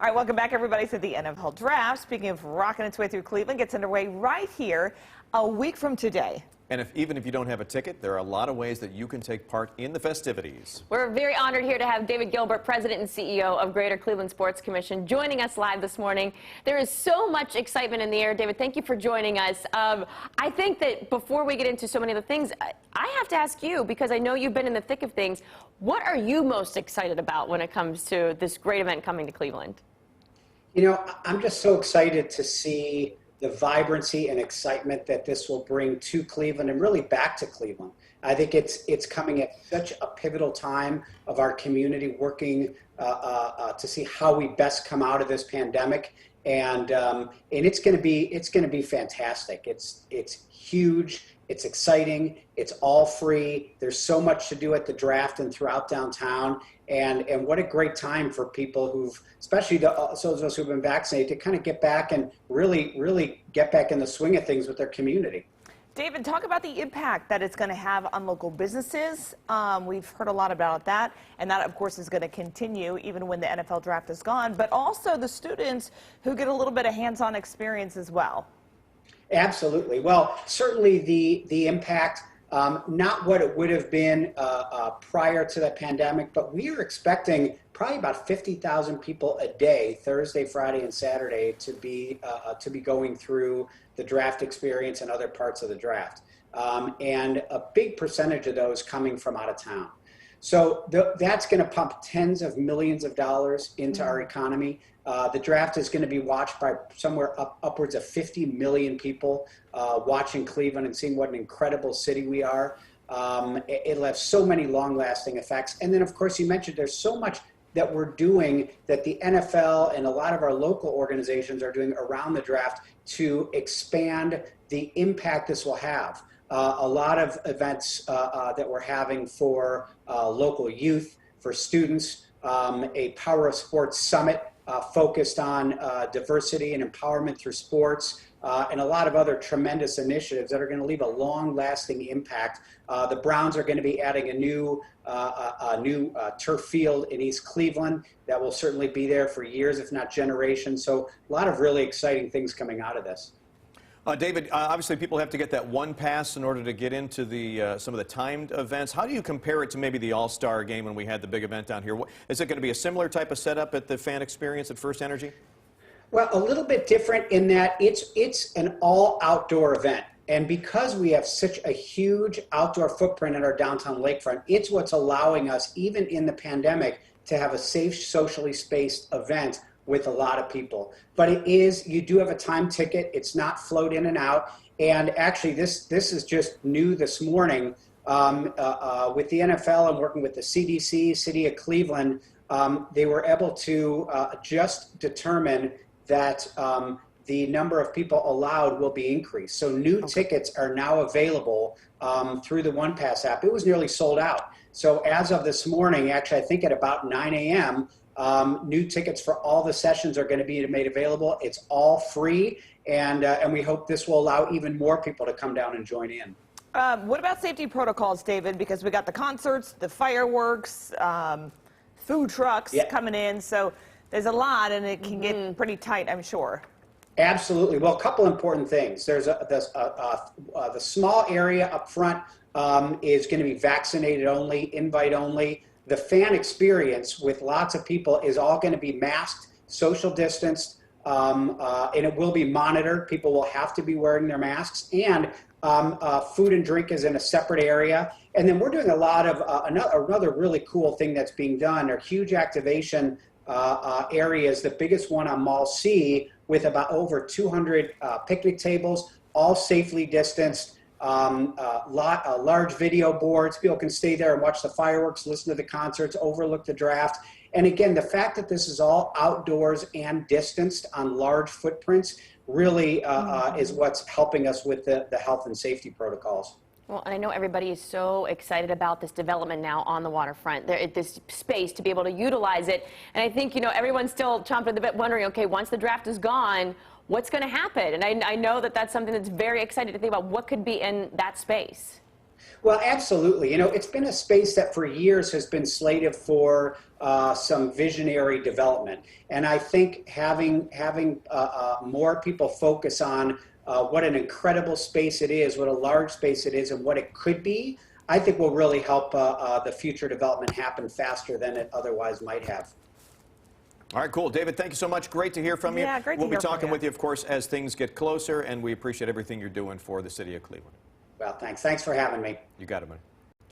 All right, welcome back, everybody, to the NFL Draft. Speaking of rocking its way through Cleveland, gets underway right here a week from today. And even if you don't have a ticket, there are a lot of ways that you can take part in the festivities. We're very honored here to have David Gilbert, President and CEO of Greater Cleveland Sports Commission, joining us live this morning. There is so much excitement in the air. David, thank you for joining us. I think that before we get into so many of the things, I have to ask you, because I know you've been in the thick of things, what are you most excited about when it comes to this great event coming to Cleveland? You know, I'm just so excited to see the vibrancy and excitement that this will bring to Cleveland and really back to Cleveland. I think it's coming at such a pivotal time of our community working to see how we best come out of this pandemic, and it's going to be fantastic. It's huge. It's exciting. It's all free. There's so much to do at the draft and throughout downtown. And what a great time for people who've, especially those of us who've been vaccinated, to kind of get back and really get back in the swing of things with their community. David, talk about the impact that it's going to have on local businesses. We've heard a lot about that, and that, of course, is going to continue even when the NFL draft is gone, but also the students who get a little bit of hands-on experience as well. Absolutely. Well, certainly the impact, not what it would have been prior to the pandemic, but we are expecting probably about 50,000 people a day, Thursday, Friday, and Saturday, to be going through the draft experience and other parts of the draft, and a big percentage of those coming from out of town. So that's going to pump tens of millions of dollars into our economy. The draft is going to be watched by somewhere upwards of 50 million people watching Cleveland and seeing what an incredible city we are. It'll have so many long-lasting effects. And then, of course, you mentioned there's so much that we're doing that the NFL and a lot of our local organizations are doing around the draft to expand the impact this will have. A lot of events that we're having for local youth, for students, a Power of Sports Summit focused on diversity and empowerment through sports, and a lot of other tremendous initiatives that are going to leave a long-lasting impact. The Browns are going to be adding a new turf field in East Cleveland that will certainly be there for years, if not generations. So a lot of really exciting things coming out of this. David, obviously people have to get that one pass in order to get into the some of the timed events. How do you compare it to maybe the All-Star game when we had the big event down here? Is it going to be a similar type of setup at the fan experience at First Energy? Well, a little bit different in that it's an all-outdoor event. And because we have such a huge outdoor footprint in our downtown lakefront, it's what's allowing us, even in the pandemic, to have a safe, socially spaced event with a lot of people. But you do have a time ticket. It's not float in and out. And actually, this is just new this morning with the NFL and working with the CDC, City of Cleveland. They were able to just determine that the number of people allowed will be increased. So new tickets are now available through the OnePass app. It was nearly sold out. So as of this morning, actually, I think at about 9 a.m., new tickets for all the sessions are going to be made available. It's all free, and we hope this will allow even more people to come down and join in. What about safety protocols, David? Because we got the concerts, the fireworks, food trucks coming in, so there's a lot, and it can get pretty tight, I'm sure. Absolutely. Well, a couple important things. There's the small area up front is going to be vaccinated only, invite only. The fan experience with lots of people is all going to be masked, social distanced, and it will be monitored. People will have to be wearing their masks, and food and drink is in a separate area. And then we're doing a lot of another really cool thing that's being done are huge activation areas, the biggest one on Mall C with about over 200 picnic tables, all safely distanced. Large video boards. People can stay there and watch the fireworks, listen to the concerts, overlook the draft. And again, the fact that this is all outdoors and distanced on large footprints really is what's helping us with the health and safety protocols. Well, and I know everybody is so excited about this development now on the waterfront, this space to be able to utilize it. And I think, you know, everyone's still chomping at the bit wondering, okay, once the draft is gone, what's going to happen? And I know that that's something that's very exciting to think about. What could be in that space? Well, absolutely. You know, it's been a space that for years has been slated for some visionary development, and I think having more people focus on what an incredible space it is, what a large space it is, and what it could be, I think will really help the future development happen faster than it otherwise might have. All right, cool. David, thank you so much. Great to hear from you. Yeah, great to We'll be hear from talking you. with you, of course, as things get closer, and we appreciate everything you're doing for the city of Cleveland. Well, thanks. Thanks for having me. You got it, man.